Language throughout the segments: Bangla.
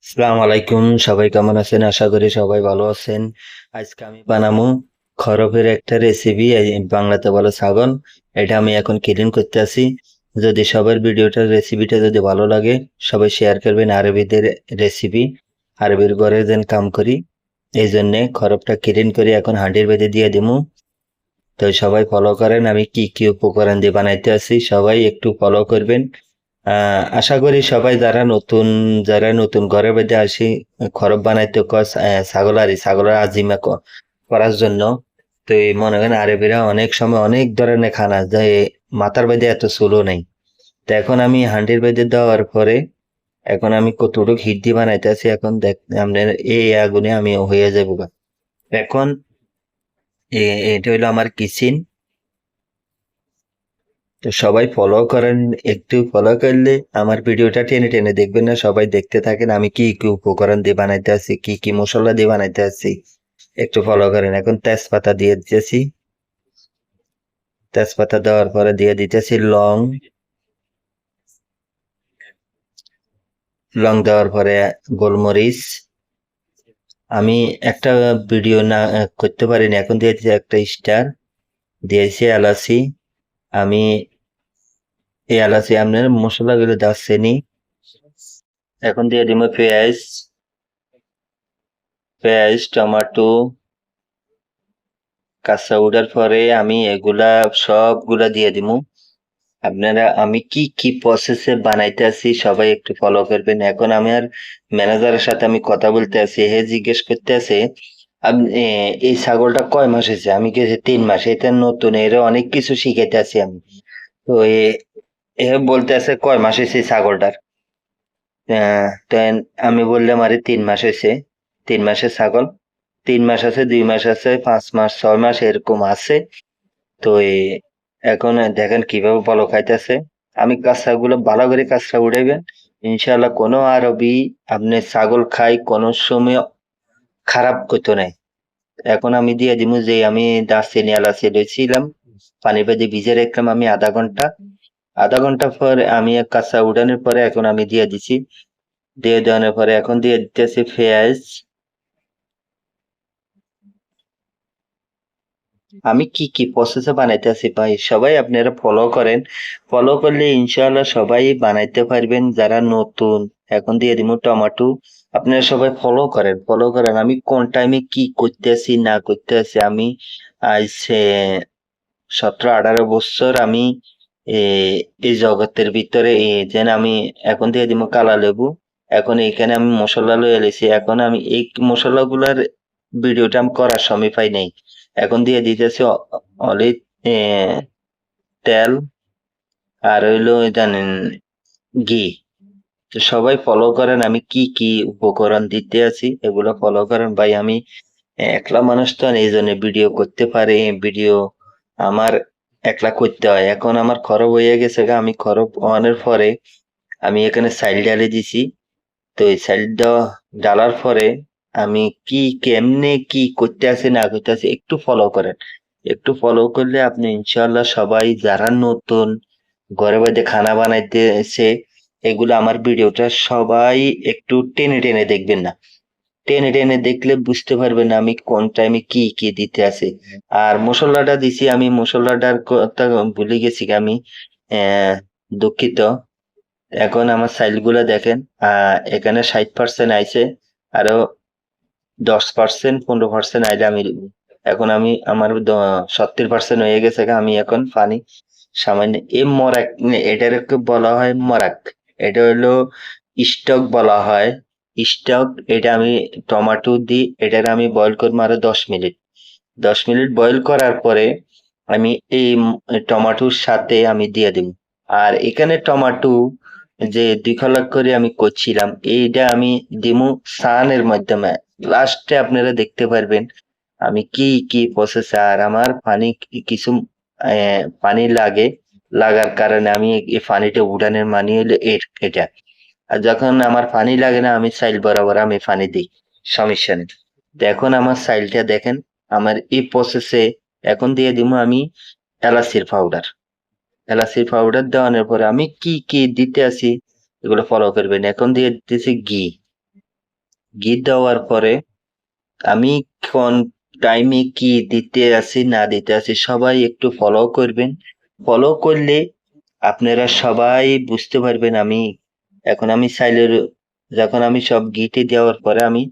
আসসালামু আলাইকুম, সবাই কেমন আছেন? আশা করি সবাই ভালো আছেন। আজকে আমি বানাবো খরফের একটা রেসিপি, বাংলাতে বলে ছাগল। এটা আমি এখন ক্লিন করতে আছি। যদি সবার রেসিপিটা যদি ভালো লাগে, সবাই শেয়ার করবেন। আরবিদের রেসিপি, আরবির ঘরে যেন কাম করি, এই জন্যে খরফটা ক্লিন করে এখন হাঁডির বেঁধে দিয়ে দিমু। তো সবাই ফলো করেন, আমি কি কি উপকরণ দিয়ে বানাইতে আছি, সবাই একটু ফলো করবেন। আশা করি সবাই যারা নতুন ঘরের মধ্যে আসি খরব বানাইতে ছাগলের আজিমা করার জন্য। তো এই মনে করেন আরবিরা অনেক সময় অনেক ধরনের খানা যায়, মাথার মধ্যে এত চুলও নেই। তো এখন আমি হান্ডির মধ্যে দেওয়ার পরে এখন আমি কতটুকু হিট দিয়ে বানাইতে আছি, এখন দেখ আপনার এই আগুনে আমি হয়ে যাবো গা। এখন এটা হইলো আমার কিচেন। তো সবাই ফলো করেন, একটু ফলো করলে আমার ভিডিওটা টেনে টেনে দেখবেন না, সবাই দেখতে থাকেন আমি কি কি উপকরণ দিয়ে বানাইতে আছি, কি কি মশলা দিয়ে বানাইতে আছি। একটু ফলো করেন। এখন তেজপাতা দিয়ে দিতেছি। তেজপাতা দেওয়ার পরে দিয়ে দিতেছি লং। লং দেওয়ার পরে গোলমরিচ। আমি একটা ভিডিও না করতে পারিনি, এখন দিয়েছি একটা স্টার, দিয়েছি এলাচি। আমি এই এলাচি আপনার মশলাগুলো দারচিনি। এখন দিয়ে দিব পেঁয়াজ, টমেটো। কাঁচা উঠার পরে আমি এগুলা সবগুলা দিয়ে দিমু। আপনারা আমি কি কি প্রসেসে বানাইতে আছি সবাই একটু ফলো করবেন। এখন আমার ম্যানেজারের সাথে আমি কথা বলতে আছি, হে জিজ্ঞেস করতে আছে আপনি এই ছাগলটা কয় মাস হয়েছে, আমি গেছি 3 মাস, এটা নতুন, এর অনেক কিছু শিখাইতে আছি আমি। তো এ বলতে আছে কয় মাস হয়েছে এই ছাগলটার। তো আমি বললাম আরে 3 মাস হয়েছে। 3 মাসের ছাগল, 3 মাস আছে, 2 মাস আছে, 5 মাস, 6 মাস এরকম আছে। তো এখন দেখেন কিভাবে বলো খাইতেছে। আমি কাঁচা ভালো করে কাঁচা উঠাইবেন, ইনশাল্লাহ কোনো আরবি আপনি ছাগল খাই কোনো সময় খারাপ করতো নাই। এখন আমি দিয়ে দিব যে আমি দারচিনি এলাচি লইছিলাম, পানি ভেজে ভিজে রাখলাম আমি আধা ঘন্টা। আধা ঘন্টা পরে আমি কাঁচা উঠানোর পরে এখন আমি দিয়ে দিছি। দিয়ে দেওয়ানোর পরে এখন দিয়ে দিতেছি পেঁয়াজ। আমি কি কি প্রসেসে বানাইতেছি ভাই, সবাই আপনারা ফলো করেন। ফলো করলে ইনশাআল্লাহ সবাই বানাইতে পারবেন যারা নতুন। এখন দিয়ে দিব টমেটো। আপনারা সবাই ফলো করেন আমি কোন টাইমে কি করতেছি না করতেছি। আমি আজ 17-18 বছর আমি এই জগতের ভিতরে যেন আমি এখন দিয়ে দিব কালা লেবু। এখন এখানে আমি মশলা লয়ে এলেছি, এখন আমি এই মশলাগুলার ভিডিওটা আমি করার সময় পাই নাই। এখন দিয়ে দিতেছি অলিভ তেল, আর হইলো জানেন ঘি। তো সবাই ফলো করেন আমি কি কি উপকরণ দিতে আছি, এগুলো ফলো করেন ভাই। আমি একলা মানুষ তো এই জন্য ভিডিও করতে পারি, ভিডিও আমার একলা করতে হয়। এখন আমার খরচ হয়ে গেছে গা, আমি খরচ হওয়ার পরে আমি এখানে চাইল ডালে দিছি। তো এই চাইলটা ডালার পরে আমি কি কেমনে কি করতে আছে না করতে আছে একটু ফলো করেন। একটু ফলো করলে আপনি ইনশাল্লাহ সবাই যারা নতুন ঘরে বাড়িতে খানা বানাইতেছে, এগুলো আমার ভিডিওটা সবাই একটু টেনে টেনে দেখবেন না। টেনে টেনে দেখলে বুঝতে পারবেন আমি কোন টাইমে কি কি দিতে আছে। আর মশলাটা দিছি, আমি মশলাটার কথা ভুলে গেছি আমি, আহ দুঃখিত। এখন আমার সাইলগুলো দেখেন, এখানে 60% আইছে, আরো 10%, 15% আইলে আমি দিব। এখন আমি আমার 70% হয়ে গেছে গা, আমি এখন পানি সামান্য মরাক, এটাকে বলা হয় মরাক। এটা হলো স্টক বলা হয়, স্টক। এটা আমি টমেটো দিই, এটার আমি বয়ল করবো আরো 10 মিনিট। 10 মিনিট বয়ল করার পরে আমি এই টমেটোর সাথে আমি দিয়ে দিব। আর এখানে টমেটো যে 2 খলক করে আমি করছিলাম, এইটা আমি দিমু সানের মাধ্যমে। লাস্টে আপনারা দেখতে পারবেন আমি কি কি প্রসেস। আর আমার পানি কিছু পানি লাগার কারণে আমি এই পানিটা উঠানের মানি হলো এটা। আর যখন আমার পানি লাগে না আমি সাইল বরাবর আমি পানি দিই, সমস্যা নেই। তো এখন আমার সাইলটা দেখেন, আমার এই প্রসেসে এখন দিয়ে দিব আমি এলাচির পাউডার। এলাচির পাউডার দেওয়ানোর পরে আমি কি কি দিতে আছি এগুলো ফলো করবেন। এখন দিয়ে দিতেছি ঘি। ঘি দেওয়ার পরে আমি কোন টাইমে কি দিতে আছি না দিতে আছি সবাই একটু ফলো করবেন। ফলো করলে আপনারা সবাই বুঝতে পারবেন এখন আমি চাইলে যখন আমি সব ঘিটে দেওয়ার পরে আমি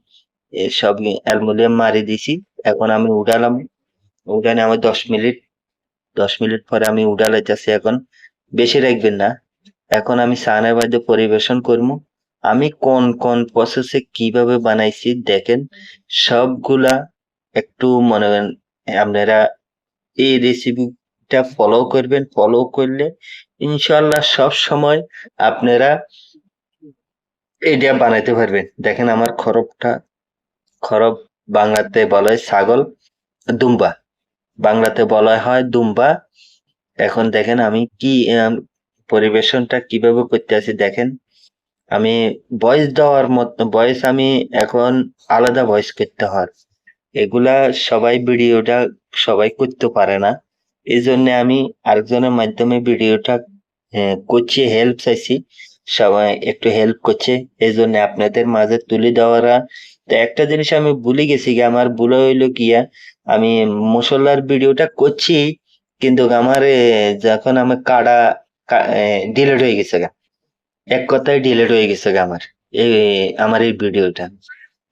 সব অ্যালুমিনিয়াম মারি দিছি। এখন আমি উঠালাম, উঠানে আমার 10 মিনিট পরে আমি উঠালাইতেছি। এখন বেশি রাখবেন না। এখন আমি সানের মধ্যে পরিবেশন করবো। আমি কোন কোন প্রসেসে কিভাবে বানাইছি দেখেন, সবগুলা একটু মনে করেন আপনারা এই রেসিপিটা ফলো করবেন। ফলো করলে ইনশাল্লাহ সব সময় আপনারা এটা বানাইতে পারবেন। দেখেন আমার খরব বাংলাতে বলা হয় ছাগল, দুম্বা বাংলাতে বলা হয় দুম্বা। এখন দেখেন আমি কি পরিবেশনটা কিভাবে করতে আছি দেখেন। আমি ভয়েস দেওয়ার মতো ভয়েস আমি এখন আলাদা ভয়েস করতে হয়। এগুলা ভিডিওটা সবাই করতে পারে না। এই জন্য আমি আরেকজনের মাধ্যমে ভিডিওটা করছি, হেল্প চাইছি। সবাই একটু হেল্প করছে, এই জন্য আপনাদের মাঝে তুলে দেওয়ারা। তো একটা জিনিস আমি ভুলে গেছি গিয়া, আমার ভুল হইলো গিয়া আমি মশলার ভিডিওটা করছি, কিন্তু আমার যখন আমার কাটা ডিলেট হয়ে গেছে গা। এক কথায় ডিলেট হয়ে গেছে গা এই আমার এই ভিডিওটা।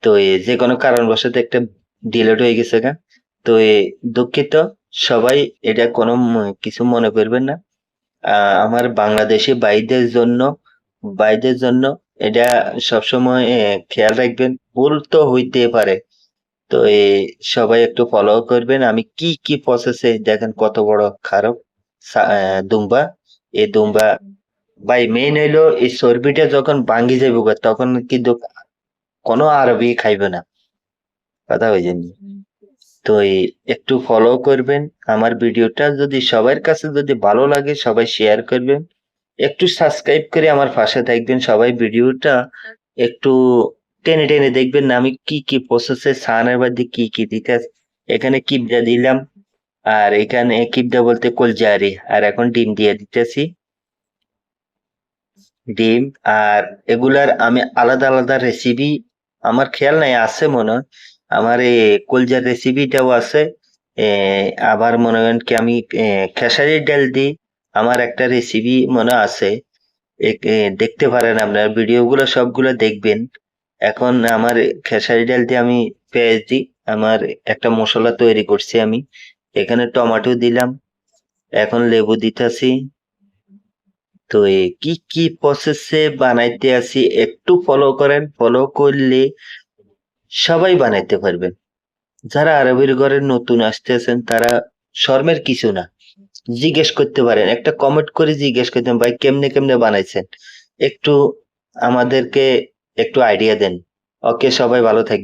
তো যে কোনো কারণবশত একটা ডিলেট হয়ে গেছে গা। তো দুঃখিত সবাই, এটা কোনো কিছু মনে করবেন না। আমার বাংলাদেশি ভাইদের জন্য এটা সবসময় খেয়াল রাখবেন, ভুল তো হইতে পারে। তো সবাই একটু ফলো করবেন। আমি কি কি প্রসেসে দেখেন কত বড় খারাপ দুম্বা। এই দুম্বা ভাই মেইন হইলো এই চর্বিটা যখন ভাঙ্গি যাবে তখন কিন্তু কোনো আরবি খাইবে না, কথা হয়ে যায়নি। তো একটু ফলো করবেন আমার ভিডিওটা। যদি সবার কাছে যদি ভালো লাগে সবাই শেয়ার করবেন, একটু সাবস্ক্রাইব করে আমার পাশে থাকবেন। সবাই ভিডিওটা একটু টেনে টেনে দেখবেন না আমি কি কি প্রসেসে সানের মধ্যে কি কি দিতে এখানে কিবড়া দিলাম, আর এখানে কিবড়া বলতে কলজারি, আর এখন ডিম দিয়ে দিতেছি। ডিম আর এগুলার আমি আলাদা আলাদা রেসিপি আমার খেয়াল নাই, আছে মনে হয়। আমার এই কলজার রেসিপিটাও আছে। এ, আবার মনে করেন কি আমি খেসারির ডাল দিই, আমার একটা রেসিপি মনে আছে। দেখতে পারেন আপনার ভিডিওগুলো সবগুলো দেখবেন। এখন আমার খেসারি ডাল দিয়ে আমি পেঁয়াজ দিই। আমার একটা মশলা তৈরি করছি আমি, এখানে টমেটো দিলাম, এখন লেবু দিতেছি। তো কি কি প্রসেসে বানাইতে আছি একটু ফলো করেন। ফলো করলে সবাই বানাইতে পারবেন। যারা আরবের ঘরে নতুন আসতেছেন তারা শর্মের কিছু না, জিজ্ঞেস করতে পারেন, একটা কমেন্ট করে জিজ্ঞেস করতে পারেন, ভাই কেমনে কেমনে বানাইছেন, একটু আমাদেরকে একটু আইডিয়া দেন। ওকে, সবাই ভালো থাকবে।